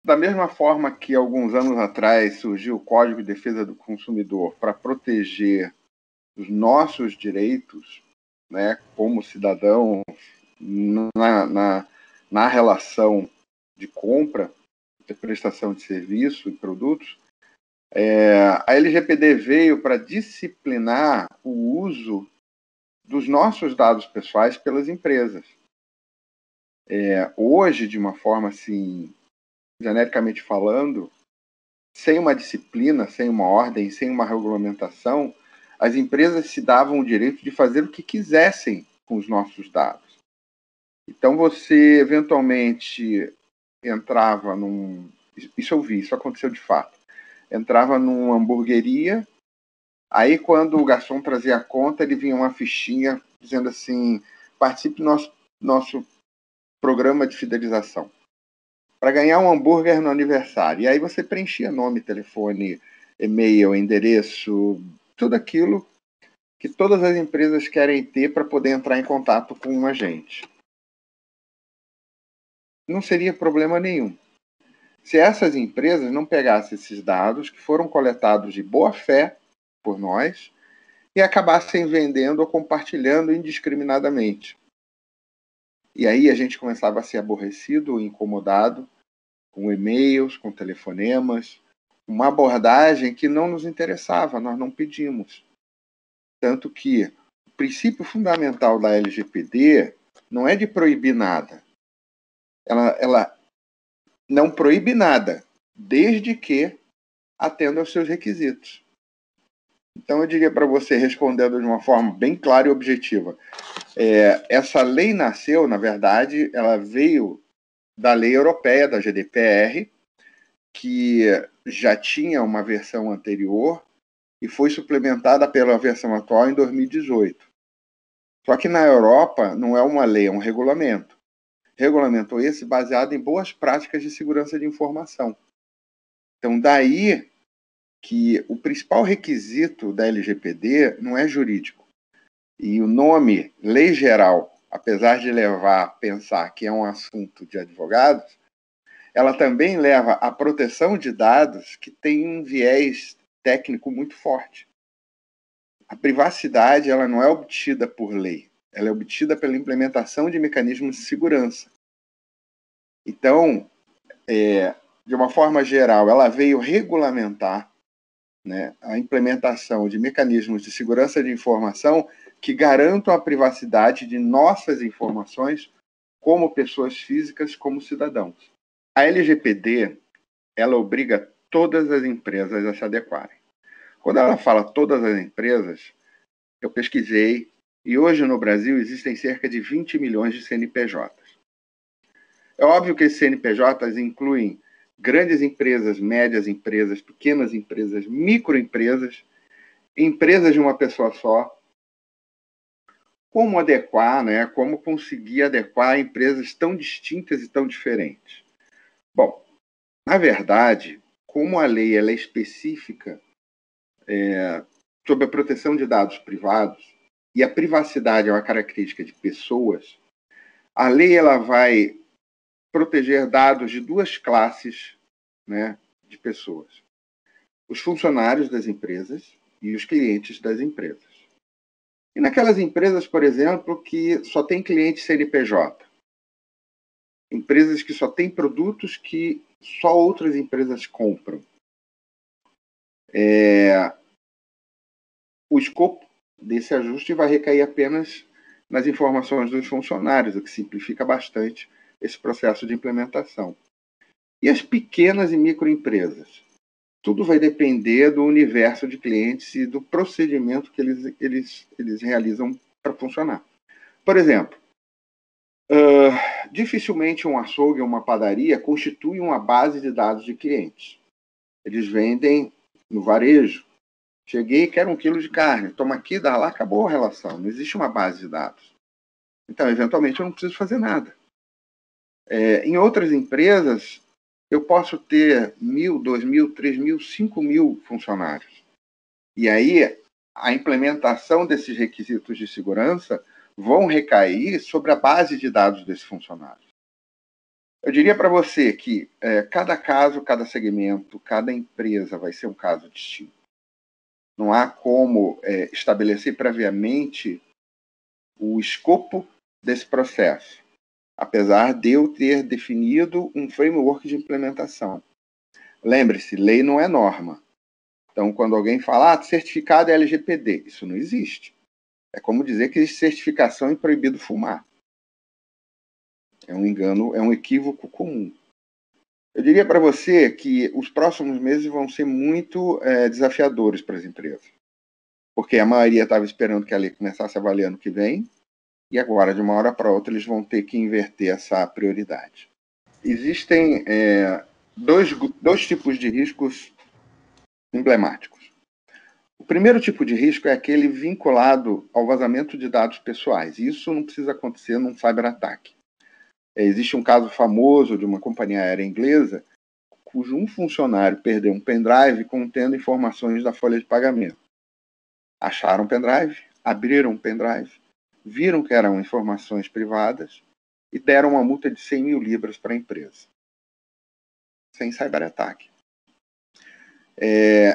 Da mesma forma que alguns anos atrás surgiu o Código de Defesa do Consumidor para proteger os nossos direitos, né, como cidadão na relação de compra, de prestação de serviço e produtos, a LGPD veio para disciplinar o uso dos nossos dados pessoais pelas empresas. Hoje, de uma forma assim, genericamente falando, sem uma disciplina, sem uma ordem, sem uma regulamentação, as empresas se davam o direito de fazer o que quisessem com os nossos dados. Então, você, eventualmente, entrava num... Isso eu vi, isso aconteceu de fato. Entrava numa hamburgueria, aí, quando o garçom trazia a conta, ele vinha uma fichinha dizendo assim, participe do nosso programa de fidelização para ganhar um hambúrguer no aniversário. E aí você preenchia nome, telefone, e-mail, endereço, tudo aquilo que todas as empresas querem ter para poder entrar em contato com a gente. Não seria problema nenhum. Se essas empresas não pegassem esses dados que foram coletados de boa fé por nós e acabassem vendendo ou compartilhando indiscriminadamente. E aí a gente começava a ser aborrecido, incomodado, com e-mails, com telefonemas, uma abordagem que não nos interessava, nós não pedimos. Tanto que o princípio fundamental da LGPD não é de proibir nada. Ela não proíbe nada, desde que atenda aos seus requisitos. Então eu diria para você, respondendo de uma forma bem clara e objetiva, essa lei nasceu, na verdade, ela veio da lei europeia, da GDPR, que já tinha uma versão anterior e foi suplementada pela versão atual em 2018. Só que na Europa não é uma lei, é um regulamento. Regulamento esse baseado em boas práticas de segurança de informação. Então, daí que o principal requisito da LGPD não é jurídico. E o nome Lei Geral, apesar de levar a pensar que é um assunto de advogados, ela também leva à proteção de dados que tem um viés técnico muito forte. A privacidade ela não é obtida por lei, ela é obtida pela implementação de mecanismos de segurança. Então, de uma forma geral, ela veio regulamentar, né, a implementação de mecanismos de segurança de informação que garantam a privacidade de nossas informações como pessoas físicas, como cidadãos. A LGPD, ela obriga todas as empresas a se adequarem. Quando ela fala todas as empresas, eu pesquisei e hoje no Brasil existem cerca de 20 milhões de CNPJs. É óbvio que esses CNPJs incluem grandes empresas, médias empresas, pequenas empresas, microempresas, empresas de uma pessoa só. Como adequar, né? Como conseguir adequar empresas tão distintas e tão diferentes? Bom, na verdade, como a lei ela é específica sobre a proteção de dados privados e a privacidade é uma característica de pessoas, a lei ela vai proteger dados de duas classes, né, de pessoas. Os funcionários das empresas e os clientes das empresas. E naquelas empresas, por exemplo, que só tem cliente CNPJ, empresas que só têm produtos que só outras empresas compram. O escopo desse ajuste vai recair apenas nas informações dos funcionários, o que simplifica bastante esse processo de implementação. E as pequenas e microempresas? Tudo vai depender do universo de clientes e do procedimento que eles realizam para funcionar. Por exemplo, dificilmente um açougue ou uma padaria constitui uma base de dados de clientes. Eles vendem no varejo. Cheguei, quero 1 quilo de carne. Toma aqui, dá lá, acabou a relação. Não existe uma base de dados. Então, eventualmente, eu não preciso fazer nada. Em outras empresas, eu posso ter 1.000, 2.000, 3.000, 5.000 funcionários. E aí, a implementação desses requisitos de segurança vão recair sobre a base de dados desses funcionários. Eu diria para você que cada caso, cada segmento, cada empresa vai ser um caso distinto. Não há como estabelecer previamente o escopo desse processo, apesar de eu ter definido um framework de implementação. Lembre-se, lei não é norma. Então, quando alguém fala, certificado é LGPD, isso não existe. É como dizer que certificação é proibido fumar. É um engano, é um equívoco comum. Eu diria para você que os próximos meses vão ser muito desafiadores para as empresas, porque a maioria estava esperando que a lei começasse a valer ano que vem, e agora, de uma hora para outra, eles vão ter que inverter essa prioridade. Existem dois tipos de riscos emblemáticos. O primeiro tipo de risco é aquele vinculado ao vazamento de dados pessoais. Isso não precisa acontecer num cyberataque. Existe um caso famoso de uma companhia aérea inglesa cujo um funcionário perdeu um pendrive contendo informações da folha de pagamento. Acharam o pendrive, abriram o pendrive, viram que eram informações privadas e deram uma multa de 100 mil libras para a empresa. Sem cyberataque.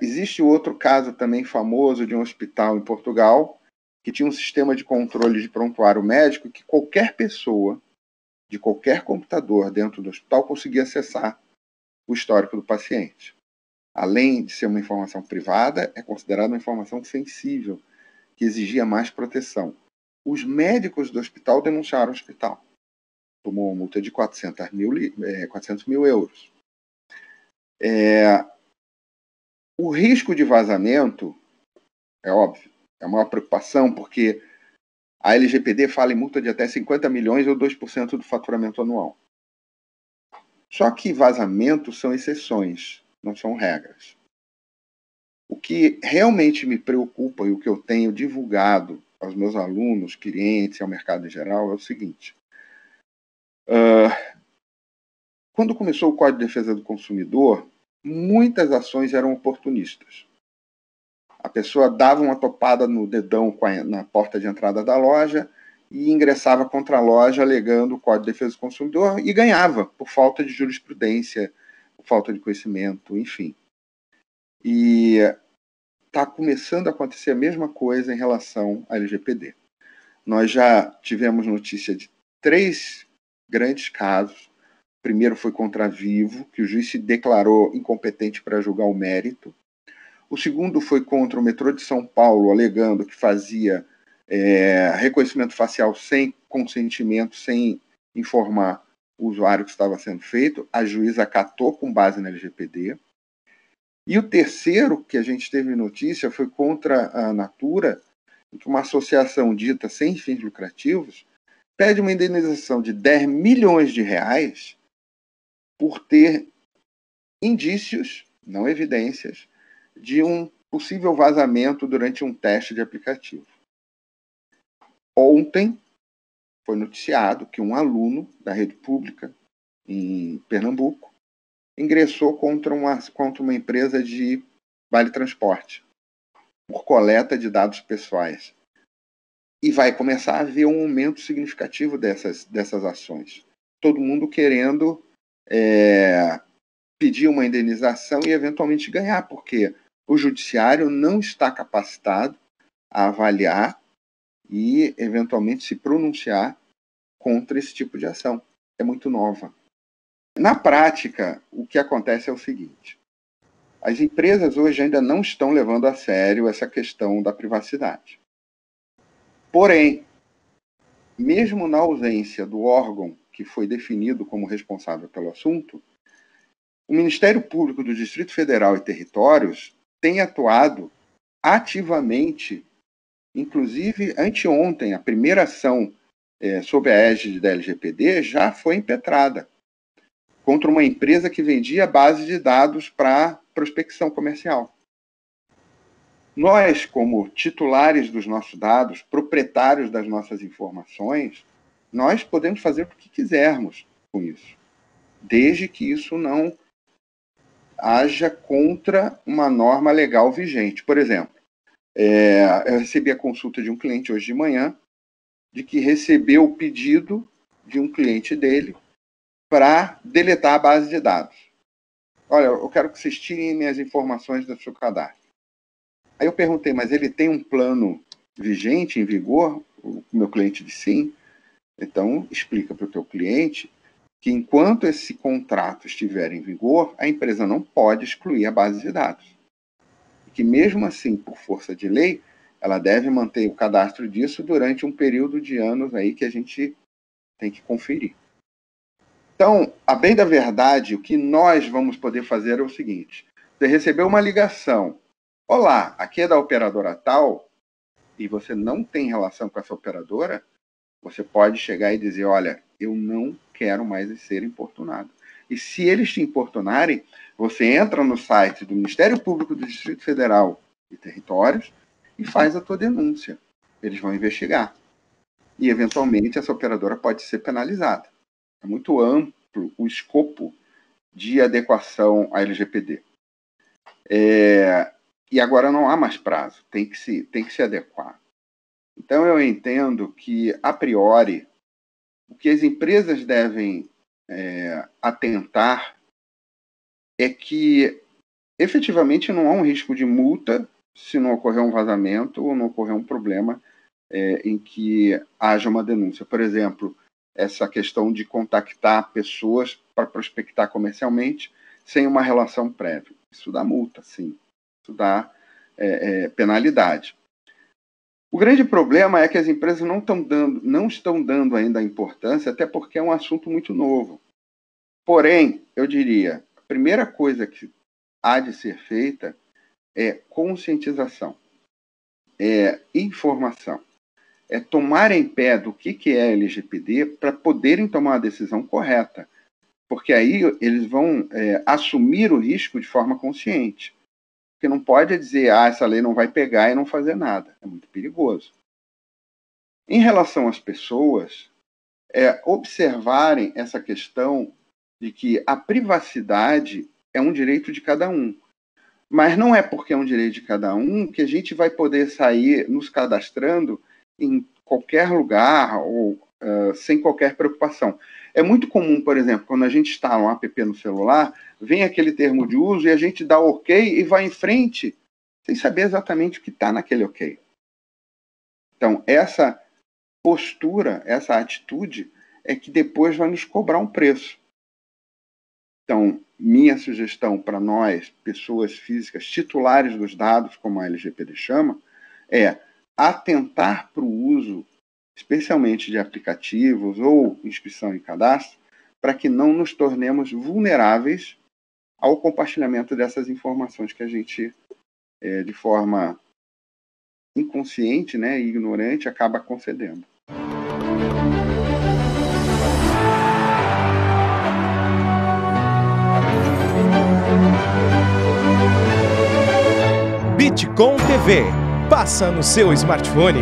Existe outro caso também famoso de um hospital em Portugal que tinha um sistema de controle de prontuário médico que qualquer pessoa de qualquer computador dentro do hospital conseguia acessar o histórico do paciente. Além de ser uma informação privada, é considerada uma informação sensível, que exigia mais proteção. Os médicos do hospital denunciaram o hospital. Tomou uma multa de 400 mil euros. O risco de vazamento, é óbvio, é uma preocupação, porque a LGPD fala em multa de até 50 milhões ou 2% do faturamento anual. Só que vazamentos são exceções, não são regras. O que realmente me preocupa e o que eu tenho divulgado aos meus alunos, clientes e ao mercado em geral é o seguinte. Quando começou o Código de Defesa do Consumidor, muitas ações eram oportunistas. A pessoa dava uma topada no dedão na porta de entrada da loja e ingressava contra a loja alegando o Código de Defesa do Consumidor e ganhava, por falta de jurisprudência, por falta de conhecimento, enfim. E está começando a acontecer a mesma coisa em relação à LGPD. Nós já tivemos notícia de 3 grandes casos. O primeiro foi contra a Vivo, que o juiz se declarou incompetente para julgar o mérito. O segundo foi contra o metrô de São Paulo, alegando que fazia reconhecimento facial sem consentimento, sem informar o usuário que estava sendo feito. A juíza acatou com base na LGPD. E o terceiro que a gente teve notícia foi contra a Natura, em que uma associação dita sem fins lucrativos pede uma indenização de 10 milhões de reais por ter indícios, não evidências, de um possível vazamento durante um teste de aplicativo. Ontem foi noticiado que um aluno da rede pública em Pernambuco ingressou contra uma empresa de vale transporte por coleta de dados pessoais. E vai começar a haver um aumento significativo dessas ações. Todo mundo querendo pedir uma indenização e eventualmente ganhar, porque o judiciário não está capacitado a avaliar e eventualmente se pronunciar contra esse tipo de ação. É muito nova. Na prática, o que acontece é o seguinte: as empresas hoje ainda não estão levando a sério essa questão da privacidade. Porém, mesmo na ausência do órgão que foi definido como responsável pelo assunto, o Ministério Público do Distrito Federal e Territórios tem atuado ativamente, inclusive anteontem, a primeira ação sob a égide da LGPD já foi impetrada contra uma empresa que vendia base de dados para prospecção comercial. Nós, como titulares dos nossos dados, proprietários das nossas informações, nós podemos fazer o que quisermos com isso, desde que isso não haja contra uma norma legal vigente. Por exemplo, eu recebi a consulta de um cliente hoje de manhã, de que recebeu o pedido de um cliente dele para deletar a base de dados. Olha, eu quero que vocês tirem minhas informações do seu cadastro. Aí eu perguntei, mas ele tem um plano vigente, em vigor? O meu cliente disse sim. Então, explica para o teu cliente que enquanto esse contrato estiver em vigor, a empresa não pode excluir a base de dados. E que mesmo assim, por força de lei, ela deve manter o cadastro disso durante um período de anos aí que a gente tem que conferir. Então, a bem da verdade, o que nós vamos poder fazer é o seguinte: você recebeu uma ligação. Olá, aqui é da operadora tal, e você não tem relação com essa operadora, você pode chegar e dizer, olha, eu não quero mais ser importunado. E se eles te importunarem, você entra no site do Ministério Público do Distrito Federal e Territórios e faz a tua denúncia. Eles vão investigar. E, eventualmente, essa operadora pode ser penalizada. É muito amplo o escopo de adequação à LGPD. E agora não há mais prazo, tem que se adequar. Então, eu entendo que, a priori, o que as empresas devem atentar é que, efetivamente, não há um risco de multa se não ocorrer um vazamento ou não ocorrer um problema em que haja uma denúncia. Por exemplo, essa questão de contactar pessoas para prospectar comercialmente sem uma relação prévia. Isso dá multa, sim. Isso dá penalidade. O grande problema é que as empresas não estão dando ainda a importância, até porque é um assunto muito novo. Porém, eu diria, a primeira coisa que há de ser feita é conscientização, é informação, é tomar em pé do que é LGPD para poderem tomar a decisão correta. Porque aí eles vão assumir o risco de forma consciente. Porque não pode dizer, essa lei não vai pegar e não fazer nada. É muito perigoso. Em relação às pessoas, observarem essa questão de que a privacidade é um direito de cada um. Mas não é porque é um direito de cada um que a gente vai poder sair nos cadastrando em qualquer lugar ou sem qualquer preocupação. É muito comum, por exemplo, quando a gente instala um app no celular, vem aquele termo de uso e a gente dá OK e vai em frente sem saber exatamente o que está naquele OK. Então, essa postura, essa atitude é que depois vai nos cobrar um preço. Então, minha sugestão para nós, pessoas físicas titulares dos dados, como a LGPD chama, é atentar para o uso, especialmente de aplicativos ou inscrição em cadastro, para que não nos tornemos vulneráveis ao compartilhamento dessas informações que a gente, de forma inconsciente, e ignorante, acaba concedendo. Bitcom TV. Passa no seu smartphone.